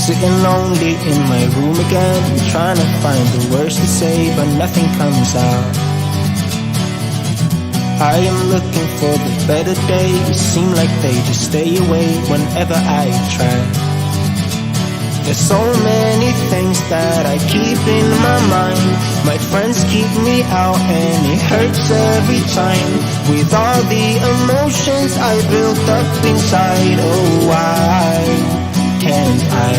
Sitting lonely in my room again, trying to find the words to say, but nothing comes out. I am looking for the better days, seem like they just stay away whenever I try. There's so many things that I keep in my mind. My friends keep me out and it hurts every time. With all the emotions I built up inside, oh why can't I?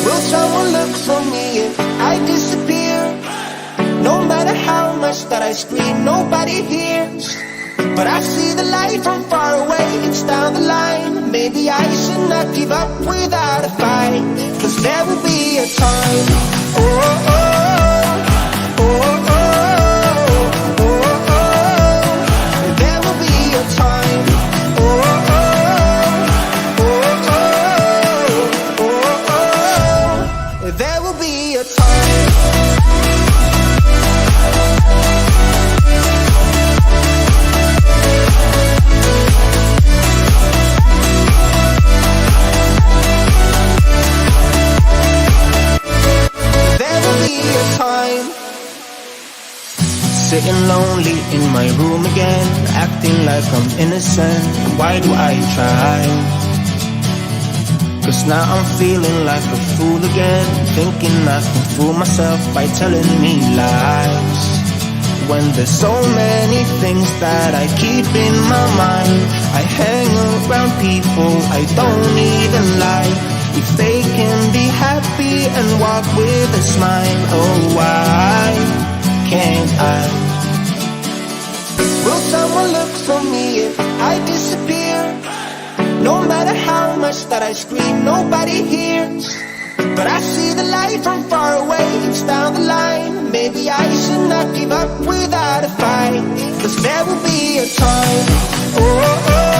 Will someone look for me if I disappear? No matter how much that I scream, nobody hears. But I see the light from far away, it's down the line. Maybe I should not give up without a fight, 'cause there will be a time. Oh, oh, oh, oh, oh, oh, oh. There will be a time. Oh, oh, oh, oh, oh, oh. There will be a time. Sitting lonely in my room again, acting like I'm innocent. Why do I try? 'Cause now I'm feeling like a fool again, thinking I can fool myself by telling me lies. When there's so many things that I keep in my mind, I hang around people I don't even like. If they can be happy and walk with a smile, oh why can't I? Will someone look for me if I disappear? No matter how much that I scream, nobody hears. But I see the light from far away, it's down the line. Maybe I should not give up without a fight, 'cause there will be a time. Oh, oh, oh.